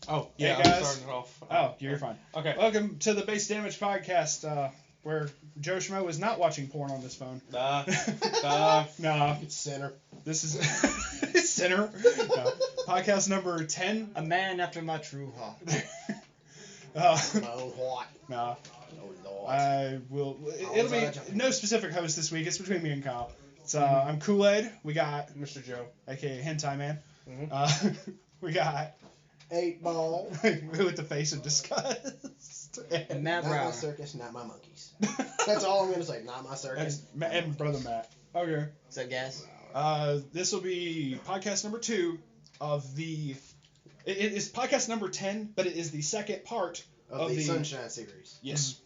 Oh, yeah, hey, I'm starting it off. Oh, you're fine. Okay. Welcome to the Base Damage Podcast, where Joe Schmo is not watching porn on this phone. Nah. No. It's center. This is Center. No. Podcast number 10. A man after my true heart. My own heart. No. Oh, Lord. I will. It'll be no specific host this week. It's between me and Kyle. So I'm Kool-Aid. We got Mr. Joe. aka Hentai Man. Mm-hmm. We got 8-ball. with the face of disgust. And Matt Not my Brown. circus, not my monkeys. That's all I'm going to say. Not my circus. And brother Matt. Okay. Is that gas? This will be podcast number 2 of the. It is podcast number 10, but it is the second part of the Sunshine series. Yes.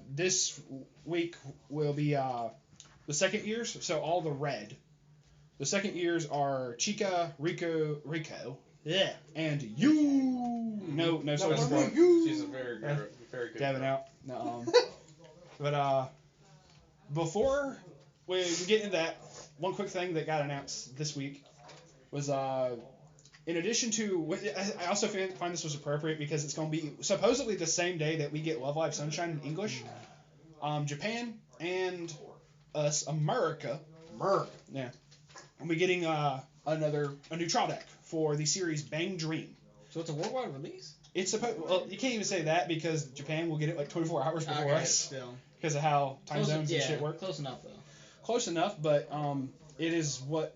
This week will be the second years, so all the red. The second years are Chica, Rico, yeah, and you. No, so it's She's a very good. Dabbing out. No, but before we get into that, one quick thing that got announced this week was in addition to, I also find this was appropriate because it's going to be supposedly the same day that we get Love Live Sunshine in English. Japan and us, America. Yeah. And we're getting a new trial deck for the series Bang Dream. So it's a worldwide release? It's supposed. Well, you can't even say that because Japan will get it like 24 hours before us. Still. Because of how time zones and shit work. Close enough though. Close enough, but it is what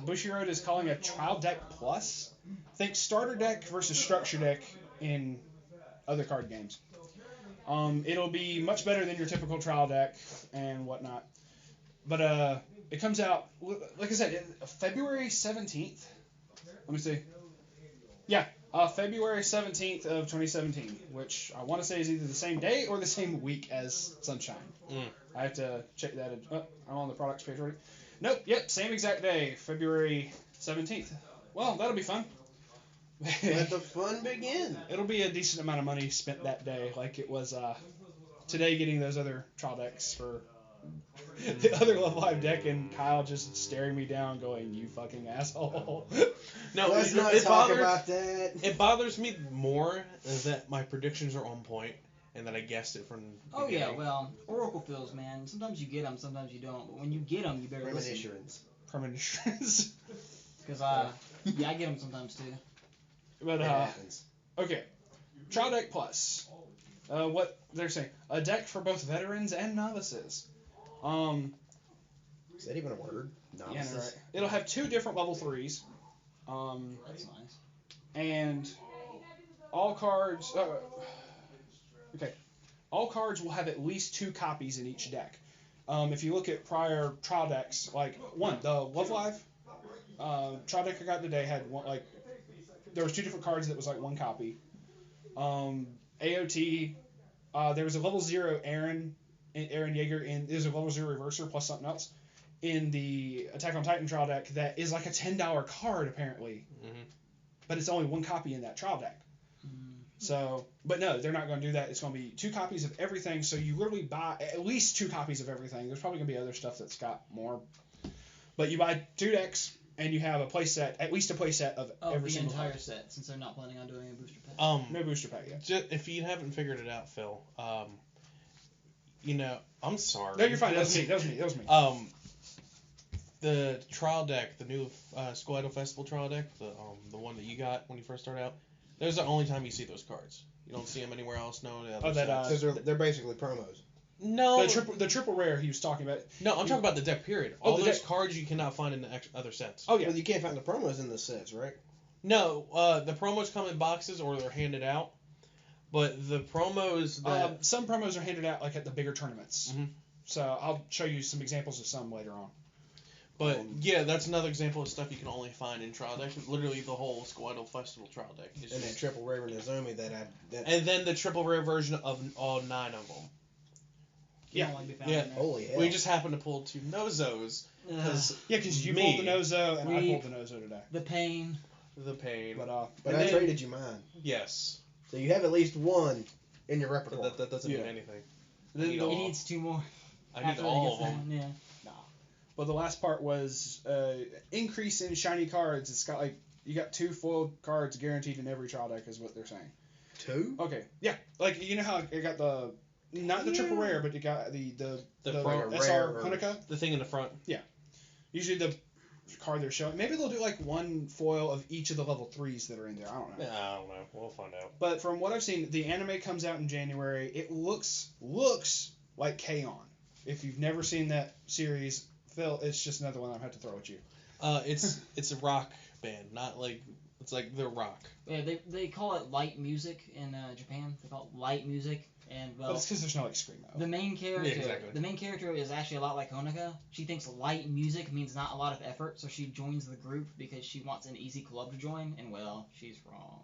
Bushiroad is calling a trial deck plus. Think starter deck versus structure deck in other card games. It'll be much better than your typical trial deck and whatnot. But it comes out, like I said, February 17th. Let me see. Yeah, February 17th of 2017, which I want to say is either the same day or the same week as Sunshine. I have to check that. I'm on the products page already. Nope, yep, same exact day, February 17th. Well, that'll be fun. Let the fun begin. It'll be a decent amount of money spent that day, like it was today getting those other trial decks for the other Love Live deck, and Kyle just staring me down going, you fucking asshole. No, let's not talk about that. It bothers me more is that my predictions are on point and that I guessed it from the beginning. Yeah, well, Oracle fills, man. Sometimes you get them, sometimes you don't. But when you get them, you better listen. Premonitions. Because I get them sometimes too. But It happens. Okay, trial deck plus. What they're saying, a deck for both veterans and novices. Is that even a word? Yeah, no, right. It'll have 2 different level 3s. That's nice. And all cards. Okay, all cards will have at least 2 copies in each deck. If you look at prior trial decks, like the Love Live trial deck I got today had one, like there was 2 different cards that was like 1 copy. AOT, there was a level 0 Aaron Yeager, and there's a level 0 Reverser plus something else in the Attack on Titan trial deck that is like a $10 card apparently, but it's only 1 copy in that trial deck. So, but no, they're not going to do that. It's going to be 2 copies of everything. So you literally buy at least 2 copies of everything. There's probably going to be other stuff that's got more, but you buy 2 decks and you have a playset, at least a playset of every the single entire card. set, since they're not planning on doing a booster pack. No booster pack yet. If you haven't figured it out, Phil, I'm sorry. No, you're fine. That was me. The trial deck, the new Squidle Festival trial deck, the one that you got when you first started out, there's the only time you see those cards. You don't see them anywhere else. No, Because they're basically promos. No. The triple rare he was talking about. No, I'm talking about the deck period. All those cards you cannot find in the other sets. Oh yeah. Well, you can't find the promos in the sets, right? No, the promos come in boxes or they're handed out. But the promos that some promos are handed out like at the bigger tournaments. So I'll show you some examples of some later on. But yeah, that's another example of stuff you can only find in trial deck. Literally the whole Squidle Festival trial deck. And that triple rare Nozomi and then the triple rare version of all 9 of them. Yeah. Holy hell. We just happened to pull 2 Nozos. Because you pulled the Nozo and I pulled the Nozo today. The pain. But I traded you mine. Yes. So you have at least 1 in your repertoire. That doesn't mean anything. He needs 2 more. I need all of them. Yeah. But the last part was increase in shiny cards. It's got like you got 2 foiled cards guaranteed in every trial deck, is what they're saying. 2? Okay, yeah, like you know how it got the not the triple rare, but it got the front SR rare or- Hanukkah. The thing in the front. Usually the card they're showing. Maybe they'll do like 1 foil of each of the level 3s that are in there. I don't know. Yeah, I don't know. We'll find out. But from what I've seen, the anime comes out in January. It looks like K-On! If you've never seen that series, Phil, it's just another one I have to throw at you. It's a rock band, not like it's like the rock. Yeah, they call it light music in Japan. They call it light music, and But it's because there's no like screamo. the main character, Yeah, exactly. the main character is actually a lot like Honoka. She thinks light music means not a lot of effort, so she joins the group because she wants an easy club to join, and well, she's wrong.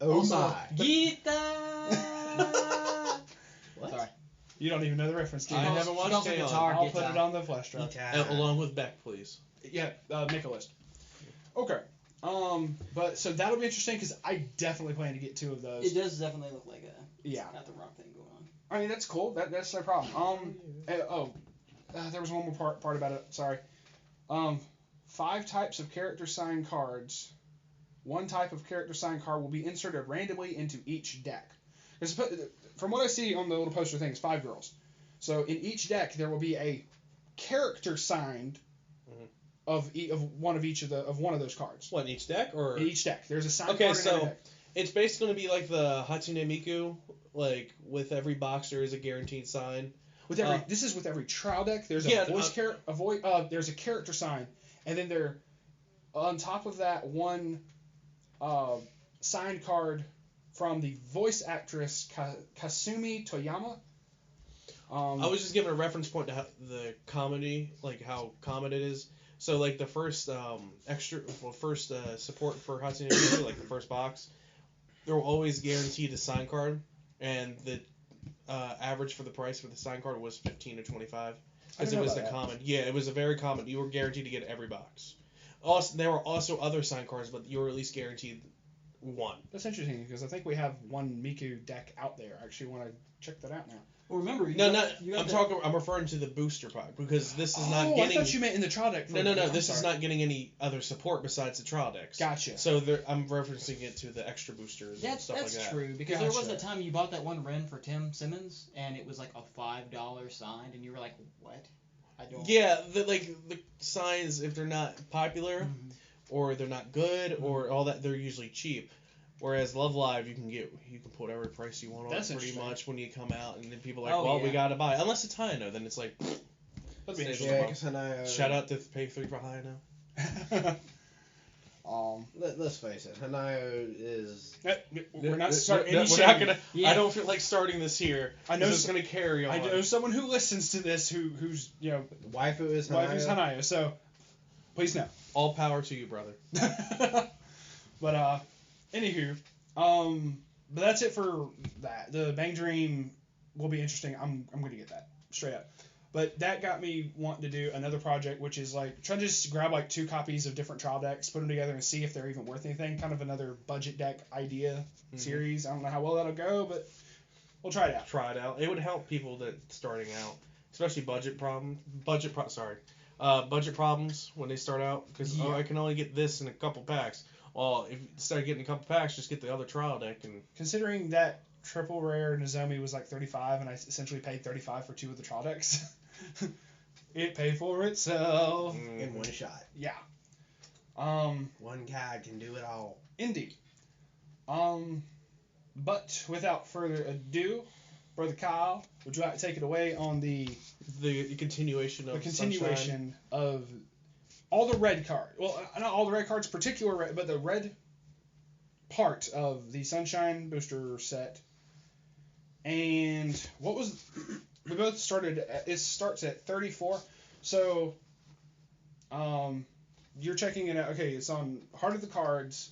Oh Also, my. Guitar. What? Sorry. You don't even know the reference, do you? I calls- haven't she watched calls it K-On! guitar. I'll put it on the flash drive. Along with Beck, please. Yeah, make a list. Okay. But so that'll be interesting because I definitely plan to get 2 of those. It does definitely look like Yeah. got the rock thing going on. I mean that's cool. That's no problem. There was one more part about it. Sorry. 5 types of character sign cards. 1 type of character sign card will be inserted randomly into each deck. From what I see on the little poster thing, it's 5 girls. So in each deck there will be a character signed of one of those cards. What, in each deck or? In each deck, there's a signed Okay, card in every so deck. it's basically gonna be like the Hatsune Miku, like with every box there is a guaranteed sign. With every this is with every trial deck. There's there's a character sign, and then there, on top of that, 1 signed card from the voice actress Kasumi Toyama. I was just giving a reference point to how the comedy, like how common it is. So like the first support for Hatsune Miku, like the first box, they're always guaranteed a sign card, and the average for the price for the sign card was $15 to $25 because it was the common. Yeah, it was a very common. You were guaranteed to get every box. Also, there were also other sign cards, but you were at least guaranteed 1. That's interesting because I think we have 1 Miku deck out there. I actually want to check that out now. Well, remember, I'm referring to the booster pack because this is not getting. I thought you meant in the trial deck. No. This is not getting any other support besides the trial decks. Gotcha. So I'm referencing it to the extra boosters and stuff like that. That's true because there was a time you bought that 1 Ren for Tim Simmons and it was like a $5 signed and you were like, what? I don't. Yeah, the signs, if they're not popular or they're not good or all that, they're usually cheap. Whereas Love Live, you can put whatever price you want on it pretty much when you come out, and then people are like, we gotta buy it. Unless it's Hayano, then it's like. Shout out to Pay 3 for Hayano. Let's face it, Hanayo is. We're not starting. We're not gonna. Yeah. I don't feel like starting this here. I know it's gonna carry on. I know someone who listens to this who's Waifu is Hanayo. Waifu's Hanayo. So please no. All power to you, brother. But anywho, but that's it for that. The Bang Dream will be interesting. I'm gonna get that straight up. But that got me wanting to do another project, which is like trying to just grab like 2 copies of different trial decks, put them together, and see if they're even worth anything. Kind of another budget deck idea series. I don't know how well that'll go, but we'll try it out. It would help people that starting out, especially budget problems when they start out, because I can only get this in a couple packs. Well, if you start getting a couple packs, just get the other trial deck. And considering that triple rare Nozomi was like $35, and I essentially paid $35 for 2 of the trial decks. It paid for itself in 1 shot. Yeah. 1 guy can do it all. Indeed. But without further ado, Brother Kyle, would you like to take it away on the continuation of Sunshine? Of all the red cards? Well, not all the red cards, particular red, but the red part of the Sunshine booster set. And what was we both started at, it starts at 34. So you're checking it out. Okay, it's on Heart of the Cards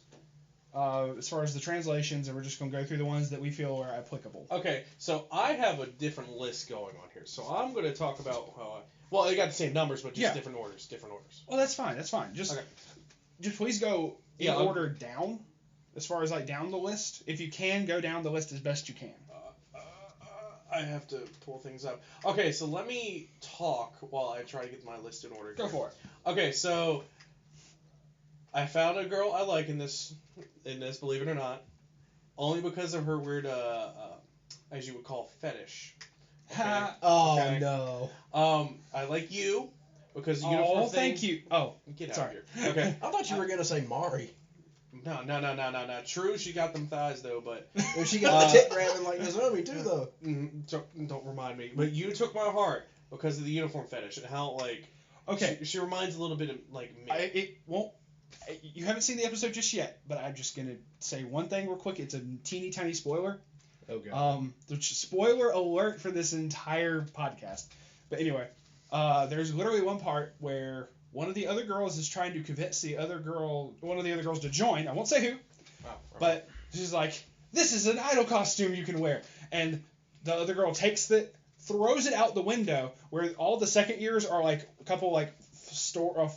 as far as the translations, and we're just going to go through the ones that we feel are applicable. Okay, so I have a different list going on here. So I'm going to talk about well, they got the same numbers, but just different orders. Well, that's fine. Just please go in order down, as far as like down the list. If you can, go down the list as best you can. I have to pull things up. Okay, so let me talk while I try to get my list in order. Go for it. Okay, so I found a girl I like in this, believe it or not, only because of her weird, as you would call, fetish. Okay? Oh Okay. no. I like you because the uniform thing. Thank you. Oh, Get out sorry. of here. Okay. I thought you were gonna say Mari. No. True, she got them thighs though, but If she got the tit grabbing like Nozomi too, though. don't remind me. But you took my heart because of the uniform fetish and how like. Okay. She reminds a little bit of like me. It won't. You haven't seen the episode just yet, but I'm just gonna say one thing real quick. It's a teeny tiny spoiler. Okay. Spoiler alert for this entire podcast. But anyway, there's literally one part where one of the other girls is trying to convince one of the other girls to join. I won't say who, but she's like, "This is an idol costume you can wear," and the other girl takes it, throws it out the window where all the second years are like a couple like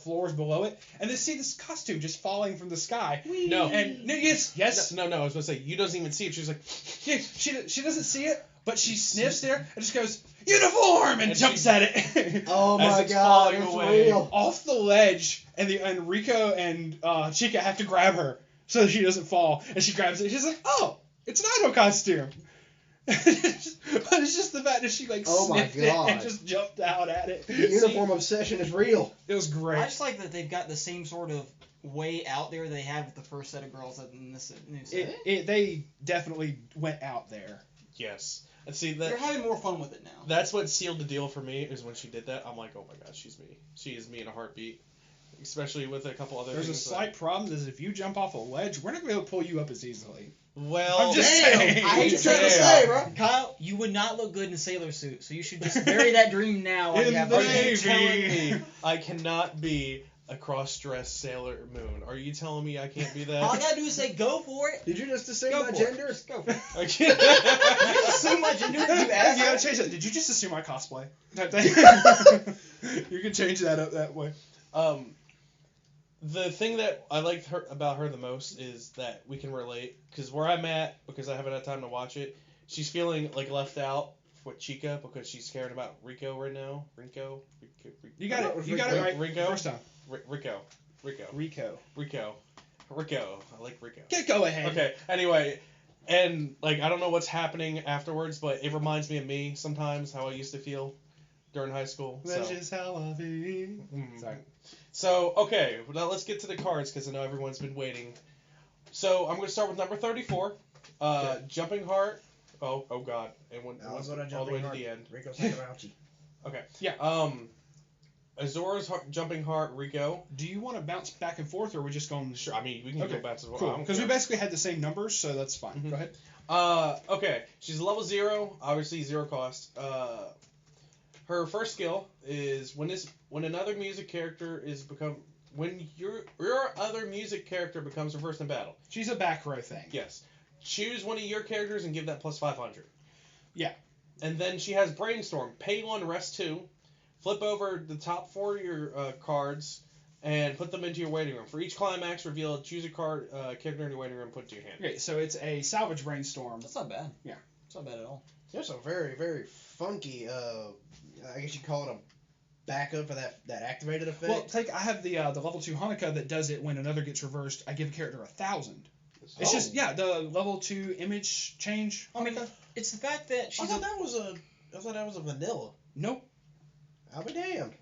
floors below it, and they see this costume just falling from the sky. No. And yes. No. I was gonna say you doesn't even see it. She's like, yeah, she doesn't see it, but she sniffs there and just goes uniform and jumps at it. Oh As my it's god, falling it's away. real. Off the ledge, and Rico and Chica have to grab her so she doesn't fall, and she grabs it. She's like, oh, it's an idol costume. But it's just the fact that she like sniffed it and just jumped out at it. The uniform obsession is real. It was great. I just like that they've got the same sort of way out there they had with the first set of girls in this new set. They definitely went out there. yes. And see They're having more fun with it now. that's what sealed the deal for me is when she did that. I'm like, oh my gosh, she's me. She is me in a heartbeat. Especially with a couple other There's a things. slight problem is if you jump off a ledge, we're not going to be able to pull you up as easily. Well, I'm just Damn, saying. I hate to try to Damn. say, bro. Kyle, you would not look good in a sailor suit, so you should just bury that dream now. While In you have the Are time. you telling Navy. me I cannot be a cross-dressed Sailor Moon? Are you telling me I can't be that? All I gotta do is say go for it. Did you just assume Go my for gender? It. Go for it. I can't. You just assume my gender. You You ask. gotta change that. Did you just assume my cosplay? Type thing. You can change that up that way. The thing that I liked about her the most is that we can relate. Because where I'm at, because I haven't had time to watch it, she's feeling like left out with Chica because she's caring about Rico right now. Rico. You got it. You got it right. Rico? First time. Rico. I like Rico. Okay, go ahead. Okay. Anyway, and like I don't know what's happening afterwards, but it reminds me of me sometimes how I used to feel during high school. That's So. just how I feel. Sorry. So, okay, now let's get to the cards because I know everyone's been waiting. So, I'm going to start with number 34, Jumping Heart. Oh God. And went all the way to the end. Rico Sakaguchi. Okay. Yeah. Azora's Jumping Heart, Rico. Do you want to bounce back and forth, or are we just going? Sure, I mean, we can go back to Cool. Because we basically had the same numbers, so that's fine. Mhm. Go ahead. Okay, she's level 0, obviously 0 cost. Her first skill is when another music character when your other music character becomes reversed in battle. She's a back row thing. Yes. Choose one of your characters and give that plus 500. Yeah. And then she has Brainstorm. Pay 1, rest 2. Flip over the top 4 of your cards and put them into your waiting room. For each climax, choose a card character in your waiting room, put it to your hand. Okay, so it's a salvage brainstorm. That's not bad. Yeah. It's not bad at all. There's some very, very funky, I guess you call it a backup for that activated effect. Well, I have the level 2 Hanukkah that does it when another gets reversed. I give a character 1,000. It's just the level 2 image change. I mean, it's the fact that I she's thought that was a vanilla. Nope. I'll be damned.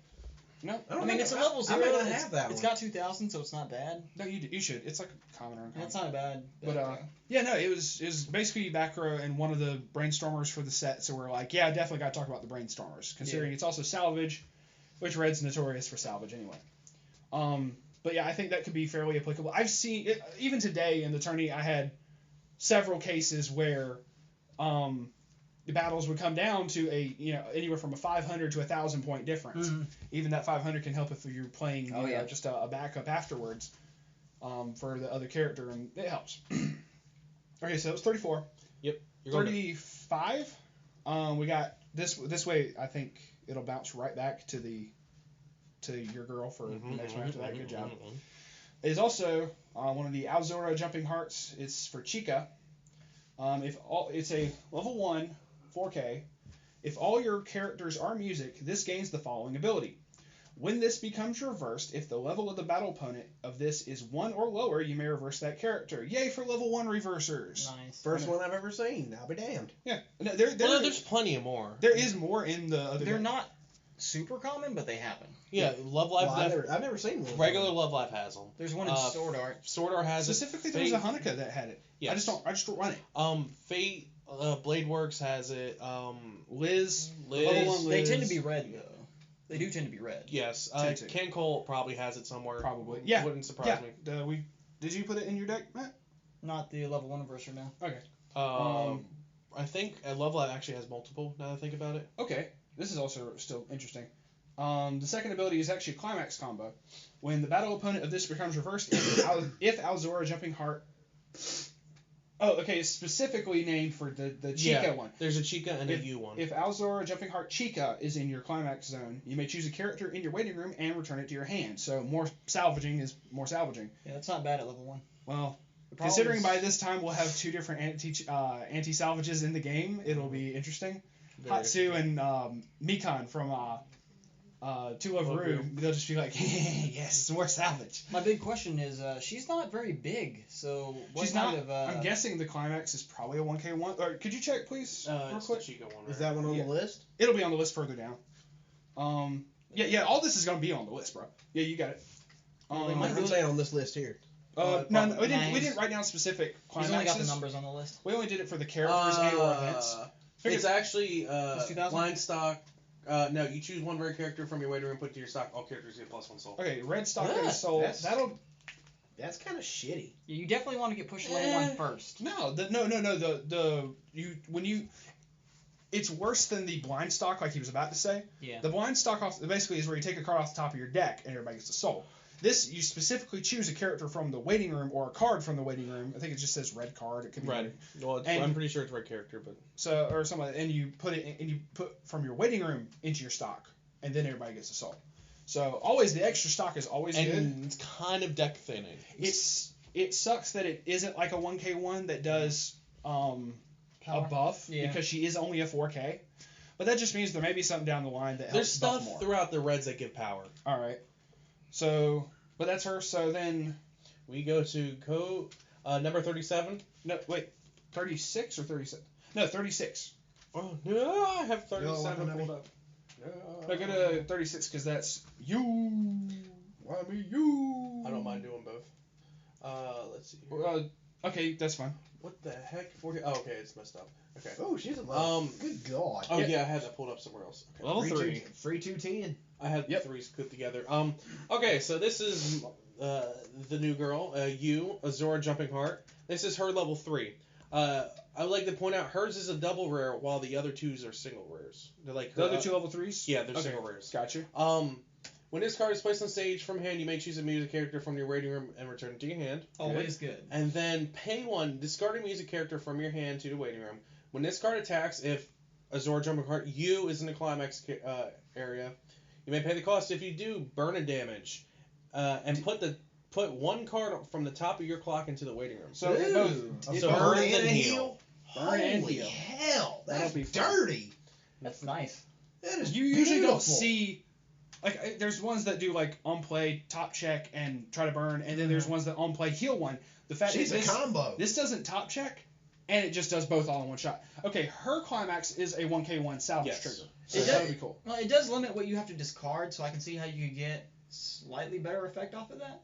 No. I mean, it's a level 0. I may not have that It's one. got 2,000, so it's not bad. No, you should. It's like a common or uncommon. That's not bad. But yeah, no, it was basically back row and one of the brainstormers for the set. So we're like, yeah, definitely got to talk about the brainstormers, considering it's also salvage, which Red's notorious for salvage anyway. But yeah, I think that could be fairly applicable. I've seen it, even today in the tourney. I had several cases where the battles would come down to anywhere from a 500 to 1,000 point difference. Mm-hmm. Even that 500 can help if you're playing just a backup afterwards for the other character, and it helps. Okay, so that was 34. Yep. 35. We got this way. I think it'll bounce right back to your girl for the next one after that. Good job. It is also one of the Azora Jumping Hearts. It's for Chica. It's a level 1 4K. If all your characters are music, this gains the following ability. When this becomes reversed, if the level of the battle opponent of this is 1 or lower, you may reverse that character. Yay for level 1 reversers. Nice. First one I've ever seen. I'll be damned. Yeah. No, there's plenty of more. There is more in the other They're games. not super common, but they happen. Yeah, Love Live. Well, I've never seen one. Regular Love Live has them. There's one in Sword Art. Sword Art has Specifically, it. there was a Hanukkah that had it. Yes. I just don't run it. Fate, Blade Works has it. Liz. Liz. They tend to be red though. They do tend to be red. Yes. Tend to. Ken Cole probably has it somewhere. Probably. Yeah. Wouldn't surprise me. Did you put it in your deck, Matt? Not the level 1 reverser now. Okay. I think Love Live actually has multiple. Now that I think about it. Okay. This is also still interesting. The second ability is actually a climax combo. When the battle opponent of this becomes reversed, if Alzora Jumping Heart. Oh, okay. It's specifically named for the Chica one. There's a Chica and a U one. If Alzora Jumping Heart Chica is in your climax zone, you may choose a character in your waiting room and return it to your hand. So more salvaging is more salvaging. Yeah, that's not bad at level 1. Well, considering by this time we'll have 2 different anti salvages in the game, it'll be interesting. Hatsu and Mikan from To Love Ru, they'll just be like, yes, more salvage. My big question is, she's not very big, so what She's kind not. of? I'm guessing the climax is probably a 1K1. Or could you check, please, real It's quick? the Chica one. Right? Is that one on the list? It'll be on the list further down. Yeah. All this is gonna be on the list, bro. Yeah, you got it. I'm saying on this list here. No, we didn't write down specific He's climaxes. only got the numbers on the list. We only did it for the characters and or events. It's actually It's 2000? blind stock. No, you choose one rare character from your waiting room, put to your stock. All characters get +1 soul. Okay, red stock Yeah, and soul. That's kind of shitty. Yeah, you definitely want to get pushed to level 1 first. It's worse than the blind stock, like he was about to say. Yeah. The blind stock basically is where you take a card off the top of your deck and everybody gets a soul. This, you specifically choose a character from the waiting room or a card from the waiting room. I think it just says red card. It could be Red. Well, I'm pretty sure it's red character, but or something. And you put from your waiting room into your stock, and then everybody gets a soul. So always the extra stock is always good. And it's kind of deck thinning. It sucks that it isn't like a 1K1 that does a buff because she is only a 4K. But that just means there may be something down the line that There's helps buff stuff more. throughout the reds that give power. All right. So, but that's her. So then we go to number 37. No, wait, 36 or 37? No, 36. Oh no, I have 37 pulled up. No, go to 36 because that's you. Why me you? I don't mind doing both. Let's see. Here. Okay, that's fine. What the heck? 40. Oh, okay, it's messed up. Okay. Oh, she's a level. Good God. Oh yeah, I had that pulled up somewhere else. Okay. Level 3. Free 210. I had the threes put together. Okay, so this is the new girl, Azora Jumping Heart. This is her level 3. I would like to point out hers is a double rare, while the other twos are single rares. They're like The other 2 level 3s? Yeah, they're single rares. Gotcha. When this card is placed on stage from hand, you may choose a music character from your waiting room and return it to your hand. Always good. And then pay 1, discard a music character from your hand to the waiting room. When this card attacks, if Azora Jumping Heart U is in the climax area, you may pay the cost. If you do, burn a damage, and put 1 card from the top of your clock into the waiting room. So both. So burn and heal. Burn and Holy heal. hell, that's That'll be fun. dirty. That's nice. That is You usually don't beautiful. see. Like, there's ones that do, like, on play, top check, and try to burn, and then there's ones that on play, heal 1. The fact She's is a combo. This doesn't top check, and it just does both all in one shot. Okay, her climax is a 1K1 salvage trigger. So that would be cool. Well, it does limit what you have to discard, so I can see how you could get slightly better effect off of that.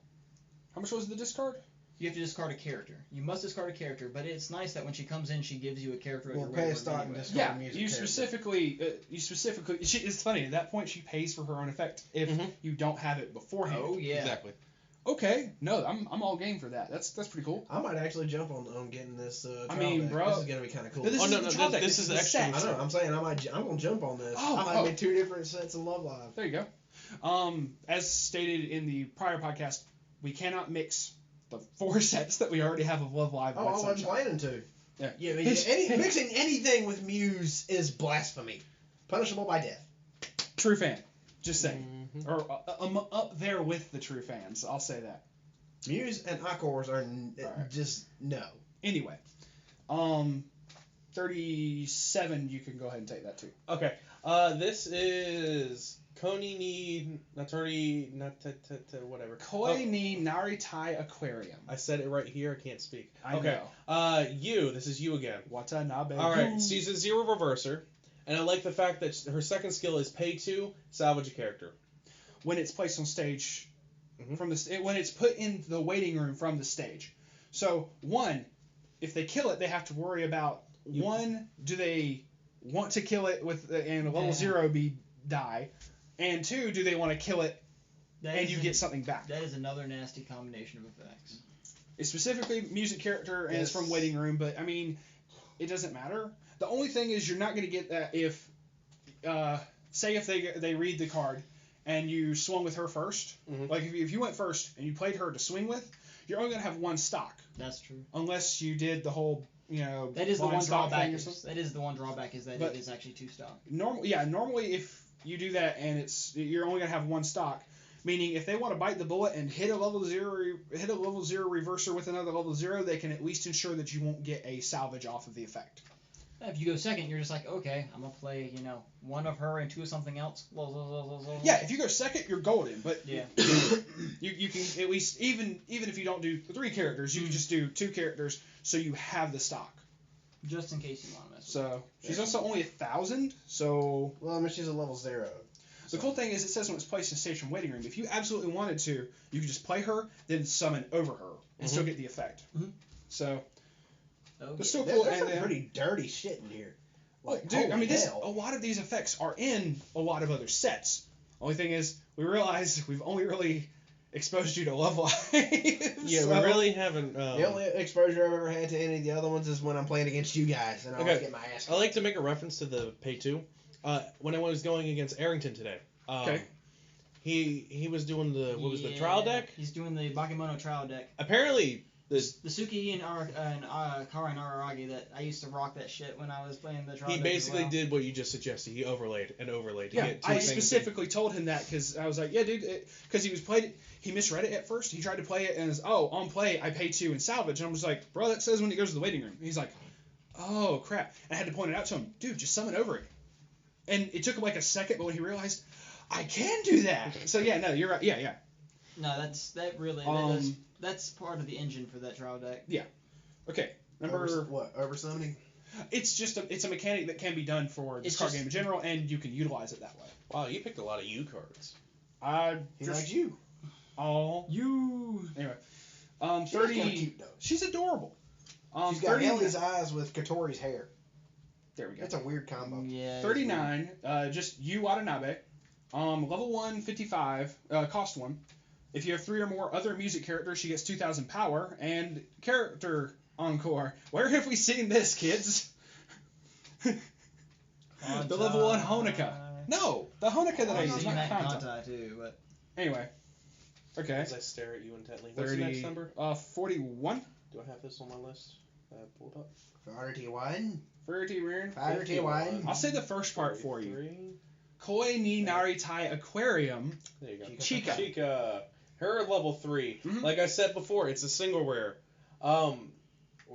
How much was the discard? You have to discard a character. You must discard a character, but it's nice that when she comes in, she gives you a character. Well, of your pay a waiting room stock and anyway. discard. Yeah, music you character. specifically. It's funny, at that point she pays for her own effect if you don't have it beforehand. Oh yeah. Exactly. Okay, no, I'm all game for that. That's pretty cool. I might actually jump on getting this. I mean, deck. bro, this is gonna be kind of cool. No, this Oh, is no, the no, trial deck. this is the extra. set. I know. I'm saying I'm gonna jump on this. Oh, I might get 2 different sets of Love Live. There you go. As stated in the prior podcast, we cannot mix the 4 sets that we already have of Love Live. Oh, I wasn't planning to. Yeah. Yeah, I mean, mixing anything with Muse is blasphemy, punishable by death. True fan. Just saying. Or up there with the true fans. I'll say that. Muse and Accors are just no. Anyway, 37, you can go ahead and take that too. Okay. This is Koni ni Natori whatever. Koi ni Naritai Aquarium. I said it right here. I can't speak. I okay. know. This is you again. Watanabe. All right. She's a zero reverser, and I like the fact that her second skill is pay 2, salvage a character. When it's placed on stage, when it's put in the waiting room from the stage. So 1, if they kill it, they have to worry about 1, do they want to kill it with and level 0 be die, and 2, do they want to kill it and you get something back. That is another nasty combination of effects. It's specifically music character and it's from waiting room, but I mean, it doesn't matter. The only thing is you're not going to get that if, say if they read the card and you swung with her first. Like if you went first and you played her to swing with, you're only going to have 1 stock. That's true. Unless you did the whole, that is the one drawback. That is the one drawback is that it is actually 2 stock. Normally if you do that and you're only going to have 1 stock, meaning if they want to bite the bullet and hit a level 0 reverser with another level 0, they can at least ensure that you won't get a salvage off of the effect. If you go second, you're just like, okay, I'm gonna play, 1 of her and 2 of something else. Yeah, if you go second, you're golden. But yeah, you can at least even if you don't do 3 characters, you can just do 2 characters, so you have the stock. Just in case you want to mess. So she's also only 1,000. So well, I mean she's a level 0. The cool thing is it says when it's placed in station waiting room. If you absolutely wanted to, you could just play her, then summon over her, and still get the effect. So. It's still cool. There's some pretty dirty shit in here. Like, dude, I mean, a lot of these effects are in a lot of other sets. Only thing is, we realize we've only really exposed you to Love Live. Yeah, we really haven't. The only exposure I've ever had to any of the other ones is when I'm playing against you guys, and I always get my ass kicked. I like to make a reference to the pay 2. When I was going against Arrington today. He was doing the trial deck? He's doing the Bakemono trial deck. Apparently. The Suki and Kara and Araragi that I used to rock that shit when I was playing the trial deck. He basically did what you just suggested. He overlaid and overlaid. Yeah, I specifically told him that because I was like, yeah, dude, because he misread it at first. He tried to play it and on play I pay 2 and salvage. And I was like, bro, that says when it goes to the waiting room. And he's like, oh crap. And I had to point it out to him, dude, just summon over it. And it took him like a second, but when he realized I can do that. So yeah, no, you're right. Yeah. No, that's part of the engine for that trial deck. Yeah. Okay. Over summoning? It's just a mechanic that can be done for this card game in general, and you can utilize it that way. Wow, you picked a lot of U cards. He likes you. Oh. You. Anyway. 30. She's cute, though. She's adorable. She's got Ellie's eyes with Katori's hair. There we go. That's a weird combo. Yeah. 39. Just Yu Watanabe. Level 1, 55. Cost 1. If you have 3 or more other music characters, she gets 2,000 power. And character encore. Where have we seen this, kids? The level 1 Honoka. No, the Honoka that I use, not Kanta. Too, but anyway. Okay. As I stare at you intently. What's the next number? 41. Do I have this on my list? Pulled up. 41. 41. I'll say the first part for you. Koi ni Naritai Aquarium. There you go. Chica. Her level 3. Like I said before, it's a single rare. Oh,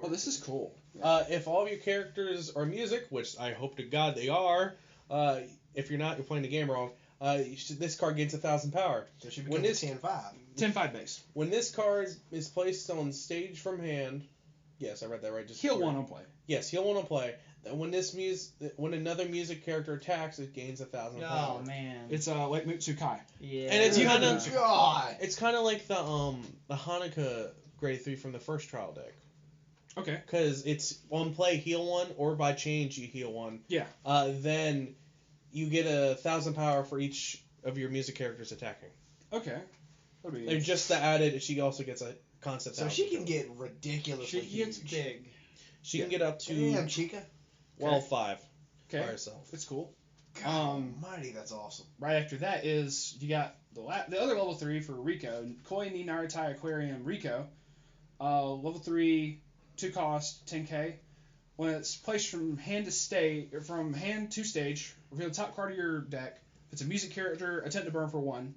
this is cool. If all of your characters are music, which I hope to God they are, if you're not, you're playing the game wrong. This card gains 1,000 power. So she becomes 10-5. 10-5 base. When this card is placed on stage from hand, yes, I read that right. Heal 1 on play. Yes, heal 1 on play. When another music character attacks, it gains 1,000 power. Oh man. It's like Mutsukai. Yeah. And it's kind of God. It's kind of like the Hanukkah grade 3 from the first trial deck. Okay. Because it's on play heal 1 or by change you heal 1. Yeah. Then you get 1,000 power for each of your music characters attacking. Okay. And just the added, she also gets a constant. So she can get ridiculously huge. She gets big. She can get up to. Damn, Chica. Well, 5. Okay. By herself. It's cool. God almighty, that's awesome. Right after that is you got the other level 3 for Rico, Koi ni Naritai Aquarium Rico. Level 3, 2 cost, 10k. When it's placed from hand to stage, reveal the top card of your deck. If it's a music character, attempt to burn for 1.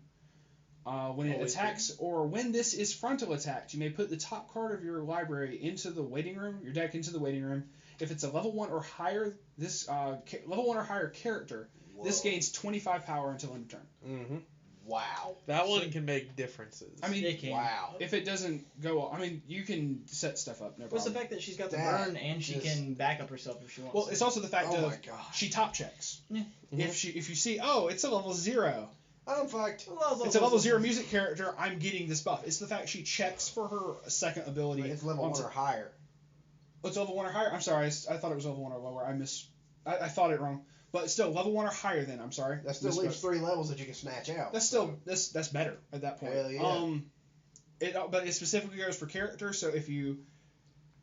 When it attacks or when this is frontal attacked, you may put the top card of your library into the waiting room, your deck into the waiting room, If it's a level 1 or higher, this level 1 or higher character, this gains 25 power until end of turn. Mm-hmm. Wow. That one can make differences. I mean, It can. Wow. if it doesn't go, I mean, you can set stuff up. No What's the problem. fact that she's got the That burn and she just- can back up herself if she wants Well, to? it's also the fact Oh my of gosh. she top checks. Yeah. If you see, oh, it's a level 0. I'm fucked. It's a level 0 music character. I'm getting this buff. It's the fact she checks for her second ability. It's level onto- 1 or higher. Oh, it's level 1 or higher? I'm sorry. I thought it was level 1 or lower. I thought it wrong. But still, level 1 or higher then. I'm sorry. That still leaves 3 levels that you can snatch out. That's still, that's better at that point. Hell yeah. But it specifically goes for characters, so if you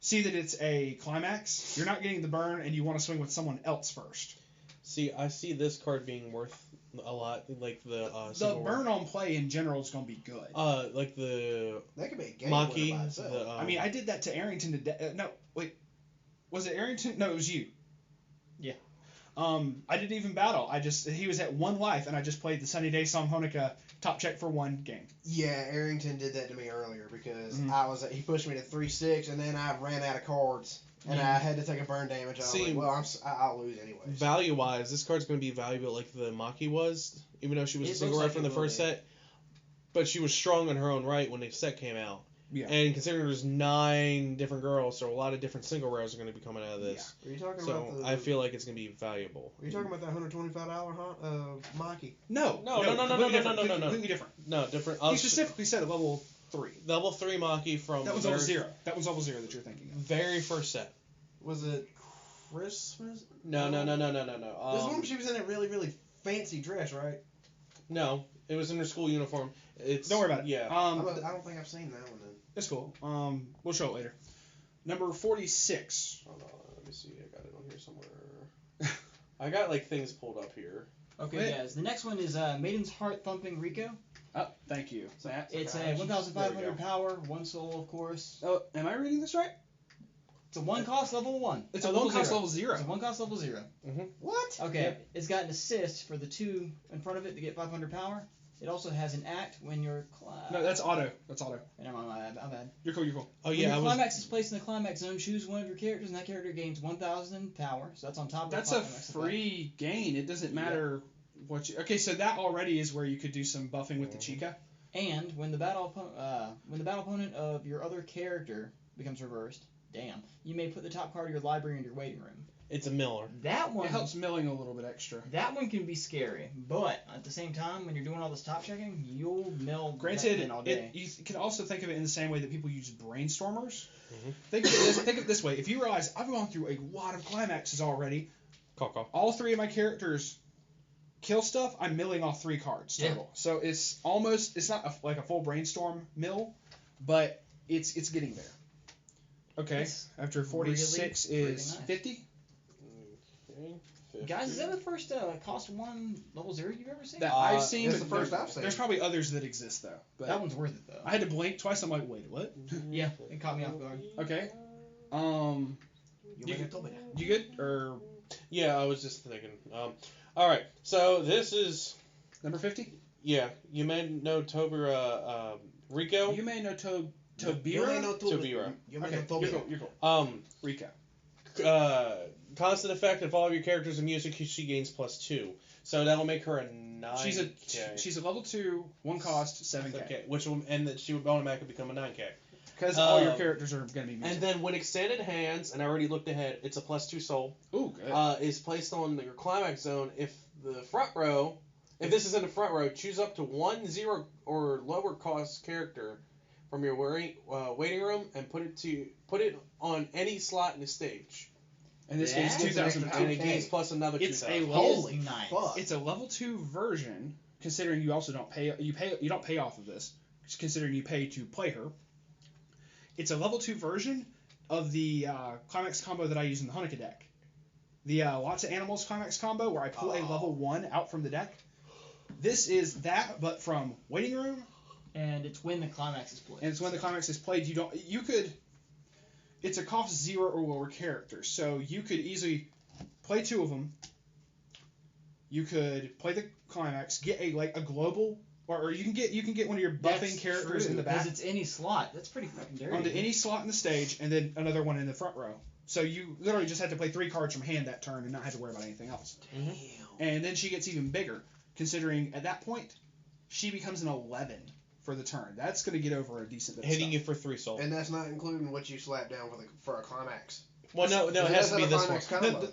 see that it's a climax, you're not getting the burn and you want to swing with someone else first. See, I see this card being worth a lot, like the The single burn on play in general is going to be good. like the That could be a game Maki, winner by itself. the I mean, I did that to Arrington today. No, wait. Was it Arrington? No, it was you. Yeah. I didn't even battle. He was at 1 life, and I just played the Sunny Day Song Honoka top check for 1 game. Yeah, Arrington did that to me earlier because Mhm. he pushed me to 3-6 and then I ran out of cards and I had to take a burn damage. I was See, like, well, I'll lose anyways. value wise, this card's going to be valuable like the Maki was, even though she was It a single looks rep from like the it will first be. set. But she was strong in her own right when the set came out. Yeah. And considering there's 9 different girls, so a lot of different single rares are going to be coming out of this. Are you talking So about the? I feel like it's going to be valuable. Are you talking about that $125 Maki? No. No, Completely different. No, different. He specifically said a level 3. Level 3 Maki from That was the level very, 0. That was level 0 that you're thinking of. very first set. Was it Christmas? No. There's one she was in a really, really fancy dress, right? No, it was in her school uniform. It's Don't worry about it. Yeah. I don't think I've seen that one then. It's cool. We'll show it later. Number 46. Hold on, let me see. I got it on here somewhere. I got like things pulled up here. Okay, Wait. guys. The next one is Maiden's Heart Thumping Rico. Oh, thank you. It's Okay. a 1,500 There we go. power, 1 soul, of course. Oh, am I reading this right? It's a 1 cost level 1. It's a 1 cost level It's 0. a 1 cost level 0. What? Okay, Yep. It's got an assist for the 2 in front of it to get 500 power. It also has an act when your No, that's auto. That's auto. Never mind, my bad. You're cool. Oh When yeah, your I was. climax is placed in the climax zone, choose one of your characters, and that character gains 1,000 power. So that's on top of That's the a climax free gain. It doesn't matter what you... Okay, so that already is where you could do some buffing with the Chica. effect. And when the battle opponent of your other character becomes reversed, you may put the top card of your library in your waiting room. It's a Miller. That one It helps milling a little bit extra. That one can be scary, but at the same time, when you're doing all this top checking, you'll mill that Granted, in all day. you can also think of it in the same way that people use brainstormers. Mhm. Think of it this way. If you realize I've gone through a lot of climaxes already, Call. all 3 of my characters kill stuff, I'm milling off 3 cards total. So it's not like a full brainstorm mill, but it's getting there. Okay, It's after 46 really is nice. 50. Okay. Guys, is that the first cost 1 level 0 you've ever seen? That I've seen. it's but the first there's, I've seen. There's probably others that exist though. But That one's worth it though. I had to blink twice. I'm like, wait, what? Yeah, it caught me off guard. Okay. You already told me that. You good or Yeah, I was just thinking. All right, so this is number 50? you may know Rico. You may know You Tobira. may know Tobira. You may Okay, know you're Tobira. cool. You're cool. Rika. Constant effect of all of your characters and music, she gains +2. So that'll make her a 9K. She's a level 2, 1 cost, 7K. Okay, which will and that she would automatically become a 9K. Because all your characters are gonna be music. And then when extended hands, and I already looked ahead, it's a +2 soul. Ooh, good. Is placed on your climax zone if this is in the front row, choose up to 1 0 or lower cost character from your waiting room and put it on any slot in the stage. And this gains That's 2,000 an power. And it gains plus another It's 2,000. a level. Holy nice. fuck. It's a level 2 version. Considering you also don't pay. You don't pay off of this. Considering you pay to play her. It's a level 2 version of the climax combo that I use in the Hanukkah deck. The lots of animals climax combo where I pull a level 1 out from the deck. This is that, but from waiting room, And it's when the climax is played. and it's when the climax is played. You could. It's a cost 0 or lower character, so you could easily play 2 of them. You could play the climax, get a global, or you can get one of your buffing That's characters true, in the back because it's any slot. That's pretty fucking dirty. onto any slot in the stage, and then another one in the front row. So you literally just have to play 3 cards from hand that turn and not have to worry about anything else. Damn. And then she gets even bigger, considering at that point, she becomes an 11 for the turn. That's going to get over a decent bit of Hitting stuff. you for 3 soul. And that's not including what you slap down for a climax. Well, no, it has to be this one.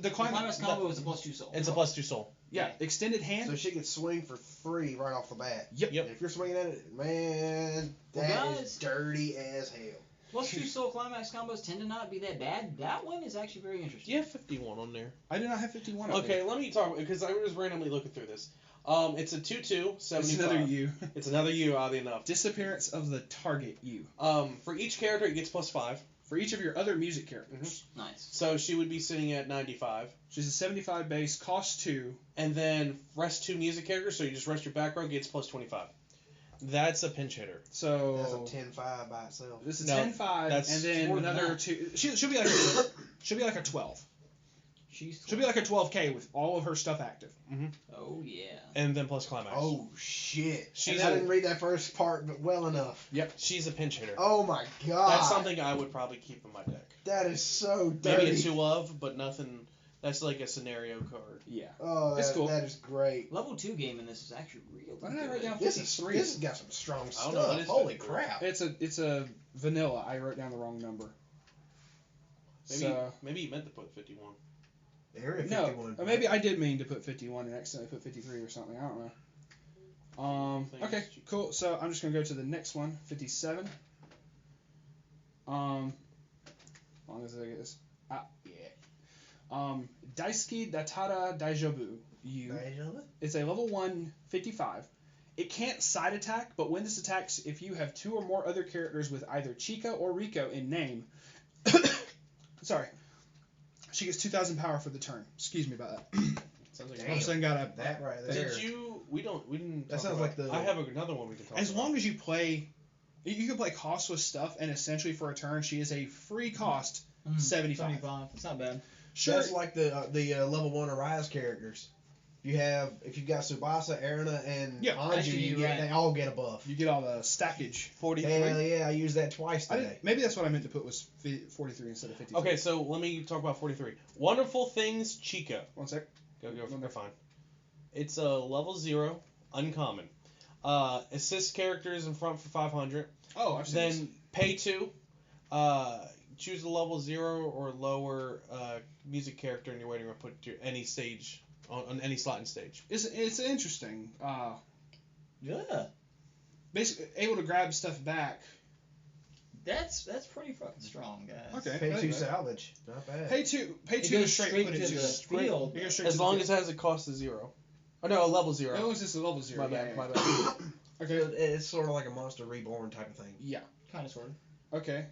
The Climax combo is a +2 soul. It's a +2 soul. Yeah, extended hand. So she can swing for free right off the bat. Yep. Yep. If you're swinging at it, man, Well, that guys- is dirty as hell. +2 soul climax combos tend to not be that bad. That one is actually very interesting. You have 51 on there. I do not have 51 up Okay, there. let me talk, because I was randomly looking through this. It's a 2/2, 75. It's another U. It's another U, oddly enough. Disappearance of the target U. For each character, it gets +5. For each of your other music characters. Nice. So she would be sitting at 95. She's a 75 base, cost 2. And then rest 2 music characters, so you just rest your back row, gets +25. That's a pinch hitter. So That's a 10-5 by itself. this is No, 10-5, that's and then more than another that. 2. She'll be like a 12. She'll be like a 12K with all of her stuff active. Oh yeah. And then plus climax. Oh shit! She's I a- didn't read that first part, but well enough. She's a pinch hitter. Oh my god! That's something I would probably keep in my deck. That is so dirty. Maybe a 2 of, but nothing. That's like a scenario card. Yeah. Oh, It's that, cool. That is great. Level 2 game in this is actually real Why did I write good. down This 53? has got some strong I don't know, stuff. it is Holy 53. crap! It's a vanilla. I wrote down the wrong number. Maybe you meant to put 51. Area No, 51. or maybe I did mean to put 51 and accidentally put 53 or something. I don't know. Okay, cool. So I'm just gonna go to the next one, 57. As long as I get this. Yeah. Daisuke Datada Daijobu. It's a level 1 55. It can't side attack, but when this attacks, if you have 2 or more other characters with either Chica or Rico in name, sorry, she gets 2,000 power for the turn. Excuse me about that. Sounds like Damn. All of a sudden got a. That right there. Did you? We didn't. That talk sounds about- like the- I have another one we can talk As about. long as you play, you can play cost with stuff, and essentially for a turn, she is a free cost 75. 75. It's not bad. Sure. That's like the level 1 Arise characters. If you've got Tsubasa, Erina, and Yeah, Anju, actually, you're right. they all get a buff. You get all the stackage. 43. Hell yeah, I used that twice I today. didn't, maybe that's what I meant to put was 43 instead of 53. Okay, so let me talk about 43. Wonderful Things Chica. One sec. Go, fine. It's a level 0, uncommon. Assist characters in front for 500. Oh, I've seen Then this. pay 2. Choose a level 0 or lower music character in your waiting room. Put to any stage on any slot in stage. It's interesting. Yeah. Basically, able to grab stuff back. That's pretty fucking strong, guys. Okay. Pay 2 salvage. Not bad. Pay two It is goes straight straight put to it the to. field. It goes straight As to the long field. as it has a cost of 0. Oh no, a level 0. No, it's just a level 0. My bad. Yeah. Okay. It's sort of like a Monster Reborn type of thing. Yeah. Kind of, sort of. Okay.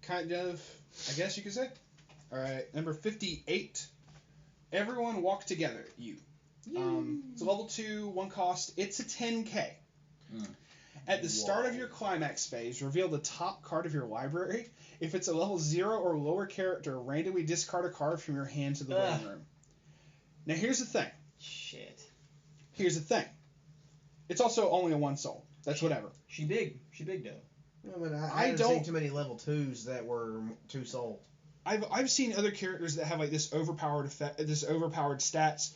Kind of, I guess you could say. All right, number 58. Everyone walk together. You. It's a level 2, 1 cost. It's a 10K. At the start of your climax phase, reveal the top card of your library. If it's a level 0 or lower character, randomly discard a card from your hand to the living room. Now here's the thing. Shit. Here's the thing. It's also only a 1 soul. That's whatever. She big though. I mean, I I haven't don't- seen too many level 2s that were 2 soul. I've seen other characters that have like this overpowered effect, this overpowered stats,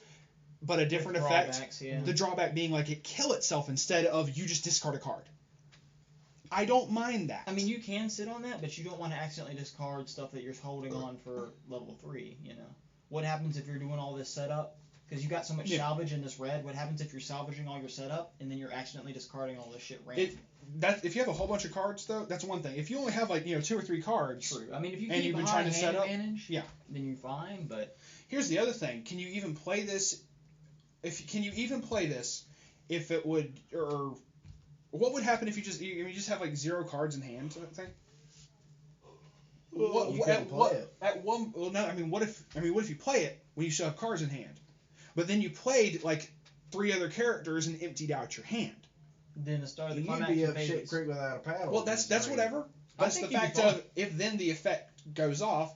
but a different effect. Drawbacks, yeah. The drawback being like it kill itself instead of you just discard a card. I don't mind that. I mean, you can sit on that, but you don't want to accidentally discard stuff that you're holding on for level 3, you know. What happens if you're doing all this setup? Because you got so much salvage in this red. What happens if you're salvaging all your setup and then you're accidentally discarding all this shit random? If you have a whole bunch of cards though, that's one thing. If you only have like 2 or 3 cards, True. I mean, if you and keep you've been high trying to hand set up- advantage, yeah. then you're fine. But here's the other thing: can you even play this? If it would, or what would happen if you just have like 0 cards in hand? Sort of thing. You couldn't play it. At one? Well, no. What if you play it when you still have cards in hand, but then you played like 3 other characters and emptied out your hand? then the start of the You'd climax be up phase- shit creek without a paddle. Well, that's whatever. I That's the think you'd be fact fine. of if then the effect goes off,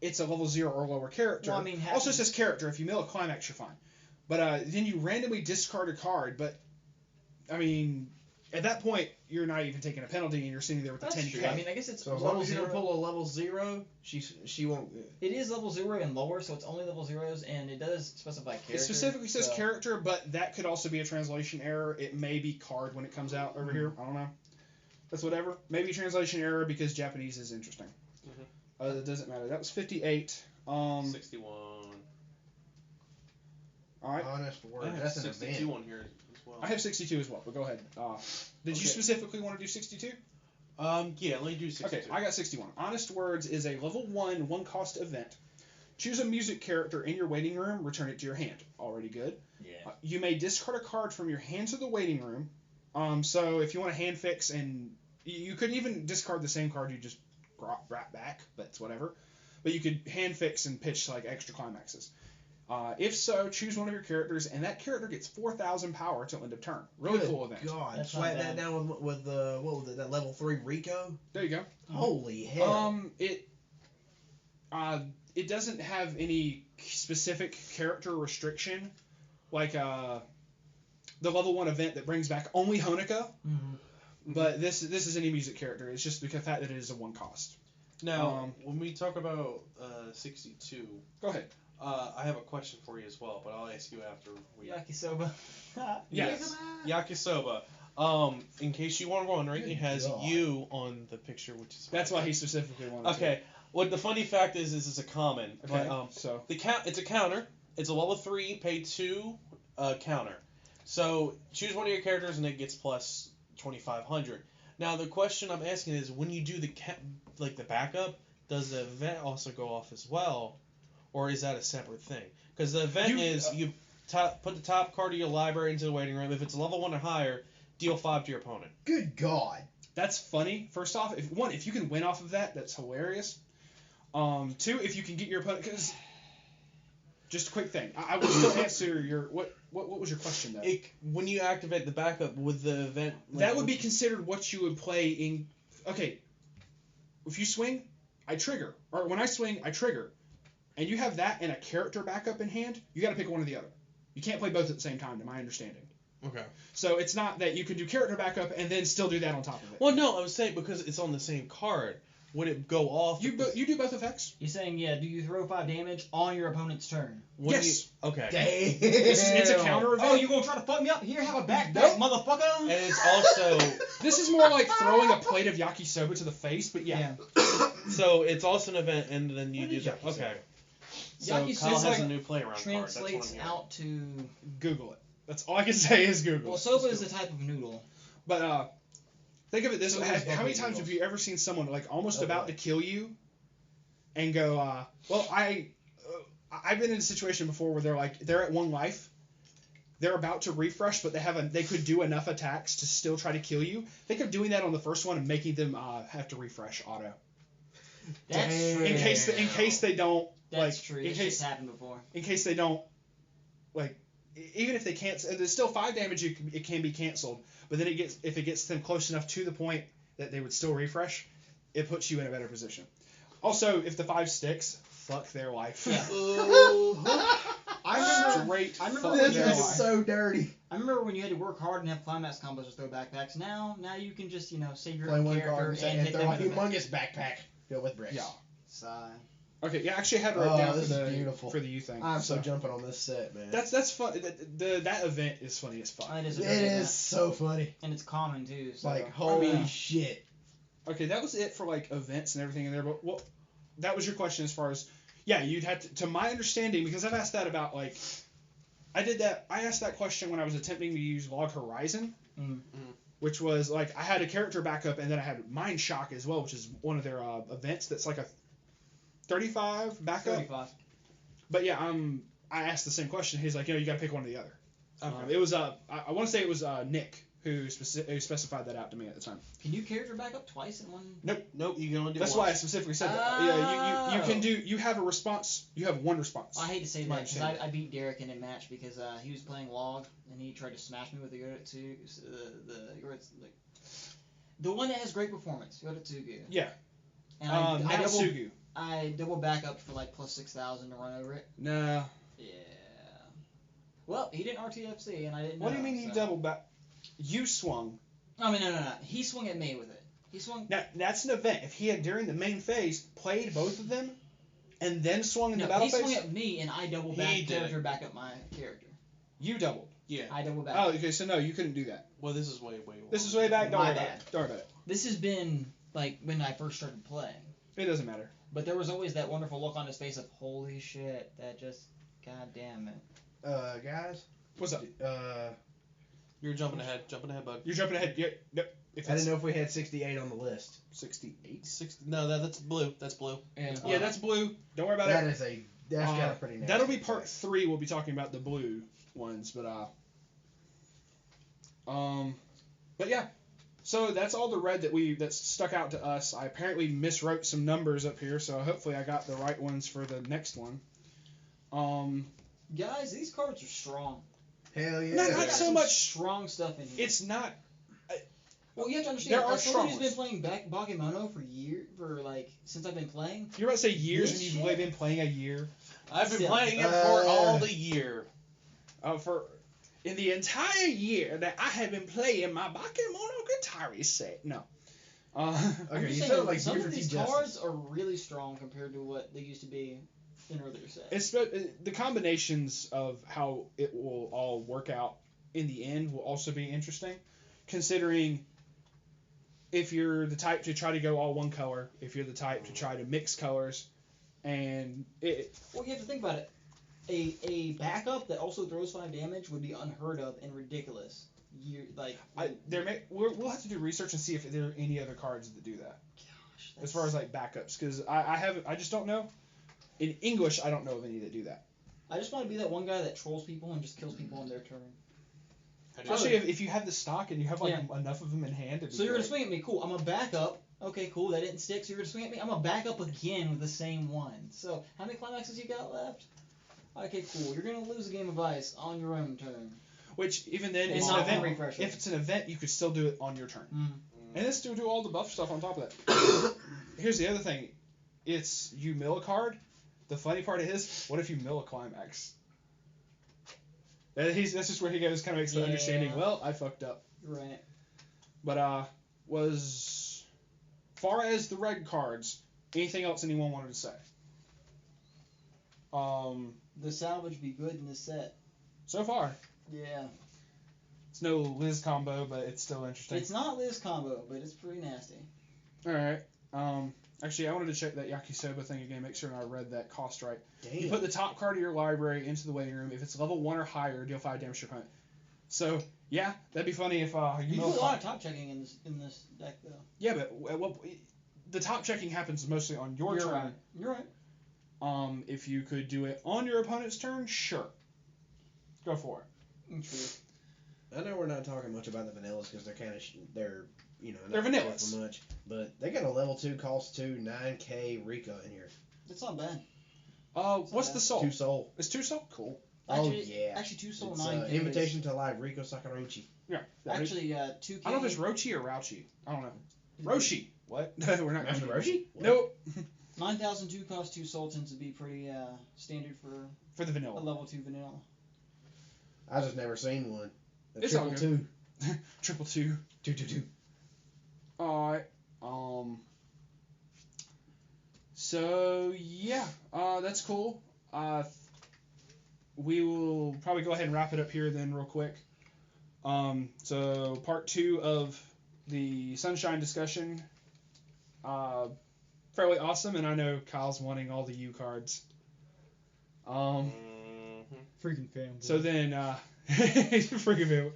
it's a level 0 or lower character. Well, I mean, also, it says character. If you mill a climax, you're fine. But then you randomly discard a card. But I mean, at that point, you're not even taking a penalty, and you're sitting there with the That's 10K. true. I mean, I guess it's So as level long as you don't 0. pull a level 0, she won't. It is level 0 and lower, so it's only level 0s, and it does specify character. It specifically says character, but that could also be a translation error. It may be card when it comes out over here. I don't know. That's whatever. Maybe translation error because Japanese is interesting. It doesn't matter. That was 58. 61. All right. Honest I word. have That's an 62 event. on here as well. I have 62 as well, but go ahead. Did you specifically want to do 62? Yeah, let me do 62. Okay, I got 61. Honest Words is a level 1 cost event. Choose a music character in your waiting room, return it to your hand. Already good. Yeah. You may discard a card from your hand to the waiting room. So if you want to hand fix, and you could even discard the same card you just brought back, but it's whatever. But you could hand fix and pitch like extra climaxes. If so, choose one of your characters, and that character gets 4,000 power till end of turn. Really Good cool event. God, That's swag not that bad. down with the what was it? That level 3 Rico. There you go. Holy hell! It doesn't have any specific character restriction, like the level 1 event that brings back only Honoka. But this is any music character. It's just the fact that it is a 1 cost. Now, when we talk about 62, Go ahead. I have a question for you as well, but I'll ask you after we. Yakisoba. Yes. Yakisoba. In case you weren't wondering, it has God. you on the picture, which is. That's why he specifically wanted to. Okay. What the funny fact is it's a common. Okay. But, So. it's a counter. It's a level 3, pay 2 counter. So choose one of your characters and it gets plus 2,500. Now the question I'm asking is, when you do the backup, does the event also go off as well, or is that a separate thing? Because the event is you put the top card of your library into the waiting room. If it's a level 1 or higher, deal 5 to your opponent. Good God. That's funny. First off, if you can win off of that, that's hilarious. 2, if you can get your opponent, because just a quick thing, I will still answer your what was your question though? When you activate the backup with the event, That would be considered what you would play in. Okay, if you swing, I trigger, or when I swing, I trigger, and you have that and a character backup in hand, you got to pick one or the other. You can't play both at the same time, to my understanding. Okay. So it's not that you can do character backup and then still do that on top of it. Well, no, I was saying because it's on the same card. Would it go off? You do both effects. You're saying, yeah, do you throw 5 damage on your opponent's turn? Yes. Okay. Damn. It's a counter event. Oh, you gonna try to fuck me up? Here, have a backpack, Nope. motherfucker! And it's also This is more like throwing a plate of yakisoba to the face, but yeah. so it's also an event, and then you What do is that. yakisoba? Okay. So Yakisoba Kyle has a new play around card. That's what I'm Translates hearing. out to... Google it. That's all I can say is Google. Well, soba is a type of noodle. But think of it this way: Soba's how many bubbly times have noodles. you ever seen someone like almost Oh, about boy. to kill you, and go, well, I've been in a situation before where they're at 1 life, they're about to refresh, but they could do enough attacks to still try to kill you. Think of doing that on the first one and making them have to refresh auto. That's Damn. true. In case they don't That's like true. in It's case just happened before. in case they don't like even if they can't, there's still 5 damage. It can be canceled, but then if it gets them close enough to the point that they would still refresh, it puts you in a better position. Also, if the 5 sticks, fuck their life. Yeah. I remember fuck This their is life. so dirty. I remember when you had to work hard and have climax combos to throw backpacks. Now you can just, save your Play own 1 character card and and hit throw them a with a humongous backpack filled with bricks. Yeah. Sigh. Okay, yeah, I actually had it wrote Oh, down this for is the beautiful. for the U thing. I'm so jumping on this set, man. That's fun. That event is funny as fuck. It is a It great is event. so funny. And it's common too. So. Like, holy yeah. shit. Okay, that was it for like events and everything in there. But what that was your question as far as you'd have to my understanding, because I've asked that about like I asked that question when I was attempting to use Log Horizon, which was like I had a character backup and then I had Mind Shock as well, which is one of their events that's like a 35 backup. 35. But yeah, I asked the same question. He's like, you got to pick one or the other. Okay. It was I want to say it was Nick who specified that out to me at the time. Can you character back up twice in one? Nope. You can only do That's one. why I specifically said that. Yeah, you can do. You have a response. You have one response. I hate to say My that because understanding. I beat Derek in a match because he was playing Log and he tried to smash me with the Yoda 2. The one that has great performance, Yoda 2. Yeah. And Natsugu. I double back up for like plus 6,000 to run over it. Nah. Yeah. Well, he didn't RTFC and I didn't know. What do you mean you so. double back? You swung. I mean, no. He swung at me with it. He swung. Now, that's an event. If he had, during the main phase, played both of them, and then swung in the battle phase... he swung at me, and I double back up my character. You doubled? Yeah. I double back. Oh, okay, so no, you couldn't do that. Well, this is way. This is way back? Don't My worry bad. about it. Don't worry about it. This has been, like, when I first started playing. It doesn't matter. But there was always that wonderful look on his face of, holy shit, that just, god damn it. Guys? What's up? You're jumping ahead, bud. You're jumping ahead. Yeah, no, I didn't know if we had 68 on the list. 68? No, that's blue. That's blue. Yeah, that's blue. Don't worry about That's it. got a pretty nasty That'll be part effect. 3. We'll be talking about the blue ones, but yeah. So that's all the red that stuck out to us. I apparently miswrote some numbers up here, so hopefully I got the right ones for the next one. Guys, these cards are strong. Hell yeah. Not so much strong stuff in here. It's not. Well, you have to understand. There are As someone who's strong been playing Bakemono since I've been playing. You're about to say years, This and you've shit? only been playing a year. I've been Still. playing it for all the year. In the entire year that I have been playing my Bakemono guitar set. No. I'm Okay, just you saying, sound like some Buford of T. these Justice. cards are really strong compared to what they used to be in earlier sets. It's the combinations of how it will all work out in the end will also be interesting, considering if you're the type to try to go all one color, if you're the type to try to mix colors, and Well, you have to think about it. A backup that also throws 5 damage would be unheard of and ridiculous. we'll have to do research and see if there are any other cards that do that. Gosh, As far as like backups, because I just don't know. In English, I don't know of any that do that. I just want to be that one guy that trolls people and just kills people on their turn. Especially if you have the stock and you have enough of them in hand. So you're gonna swing at me, cool. I'm a backup. Okay, cool. That didn't stick. So you're gonna swing at me. I'm a backup again with the same one. So how many climaxes you got left? Okay, cool. You're gonna lose a game of ice on your own turn. Which even then, And it's not an event. refresher. If it's an event, you could still do it on your turn. Mm-hmm. And then still do all the buff stuff on top of that. Here's the other thing. It's you mill a card. The funny part is, what if you mill a climax? That's just where he goes, kind of makes the understanding, well, I fucked up. Right. But, was far as the red cards, anything else anyone wanted to say? The salvage be good in this set. So far. Yeah. It's no Liz combo, but it's still interesting. It's not Liz combo, but it's pretty nasty. Alright. Actually, I wanted to check that Yakisoba thing again, make sure I read that cost right. Damn. You put the top card of your library into the waiting room. If it's level 1 or higher, deal 5 damage to your opponent. So, yeah, that'd be funny if You do a lot of top checking in this deck, though. Yeah, but the top checking happens mostly on your turn. Right. You're right. If you could do it on your opponent's turn, sure. Go for it. True. I know we're not talking much about the vanillas because they're kind of they're They're not vanillas. for much, but they got a level 2 cost 2 9K Rico in here. That's not bad. What's the soul? 2 soul. It's 2 soul? Cool. Actually, Oh yeah. Actually, 2 soul It's 9. Invitation to Live Rico Sakaruchi. Yeah. Actually, 2K. I don't know if it's Rochi or Rauchi. I don't know. Roshi. What? We're not Master going to Roshi? Nope. 9002 cost 2 soul tends to be pretty standard for the a vanilla. level 2 vanilla. I just never seen one. It's all triple good. 2. 222. 222. Alright. So yeah, that's cool. We will probably go ahead and wrap it up here then real quick. So part 2 of the Sunshine discussion. Fairly awesome, and I know Kyle's wanting all the U cards. Freaking fan. So then, freaking fan.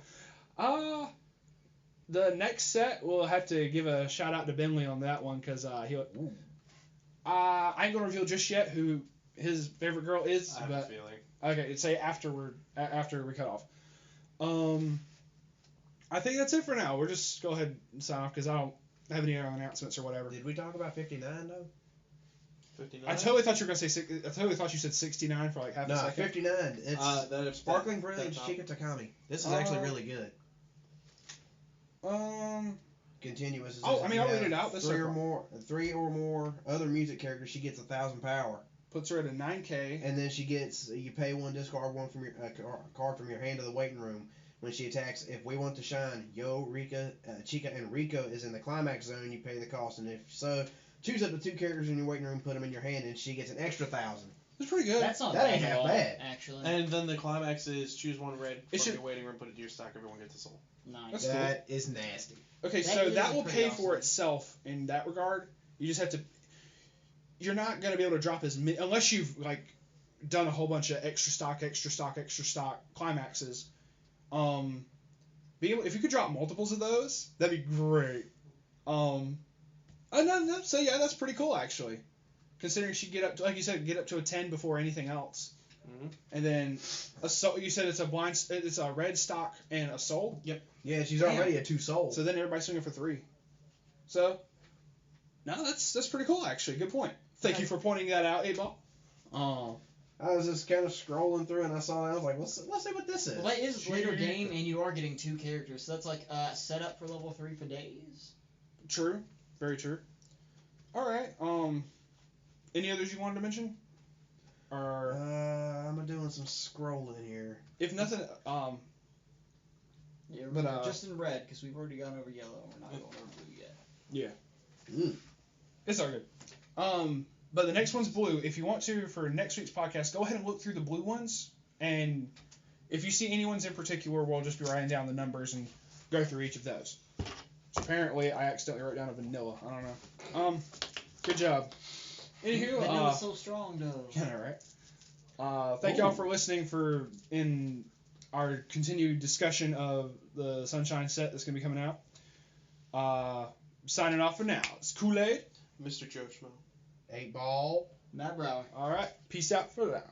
The next set, we'll have to give a shout out to Bentley on that one, because I ain't gonna reveal just yet who his favorite girl is. I have a feeling. Okay, say after we cut off. I think that's it for now. We'll just go ahead and sign off because I don't have any other announcements or whatever. Did we talk about 59 though? 59? I totally thought you were gonna say. I totally thought you said 69 for like half a No, second. 59. It's Sparkling Brilliance that Chica Takami. This is actually really good. Continuous. Is I mean, I'll read it out. That's three or more other music characters. She gets 1,000 power. Puts her at a 9K. And then she gets, you pay 1, discard 1 from your card from your hand to the waiting room. when she attacks. If we want to shine, Chica, and Rico is in the climax zone. You pay the cost, and if so, choose up to 2 characters in your waiting room, put them in your hand, and she gets an extra 1,000. That's pretty good. That's not That bad ain't at half all, bad. actually. And then the climax is choose 1 red It from should- your waiting room, put it to your stock, everyone gets a soul. Nice. That's cool. That is nasty. Okay, That so is that will pretty pay awesome. for itself in that regard. You just have to. You're not gonna be able to drop as many unless you've like done a whole bunch of extra stock climaxes. If you could drop multiples of those, that'd be great. No, so yeah, that's pretty cool actually. Considering she get up to, like you said, get up to a 10 before anything else. Mm-hmm. And then a soul. You said it's a red stock and a soul. Yep. Yeah, she's Damn. already a 2 soul. So then everybody's swinging for 3. So, no, that's pretty cool actually. Good point. Thank you for pointing that out, 8-Ball. I was just kind of scrolling through and I saw that. I was like, let's see what this is. Well, that is later game, and you are getting 2 characters, so that's like set up for level 3 for days. True. Very true. All right. Any others you wanted to mention? Or I'm doing some scrolling here. if nothing, Yeah, But, we're just in red, because we've already gone over yellow, and we're not going over blue yet. yeah, it's all good. But the next one's blue. If you want to, for next week's podcast, go ahead and look through the blue ones, and if you see any ones in particular, we'll just be writing down the numbers and go through each of those. So apparently, I accidentally wrote down a vanilla. I don't know. Good job. Anywho, Vanilla's so strong, though. yeah, right. Thank y'all for listening in our continued discussion of the Sunshine set that's gonna be coming out. Signing off for now. It's Kool-Aid. Mr. Joe Schmo. 8-Ball. Matt Brower. All right. Peace out for now.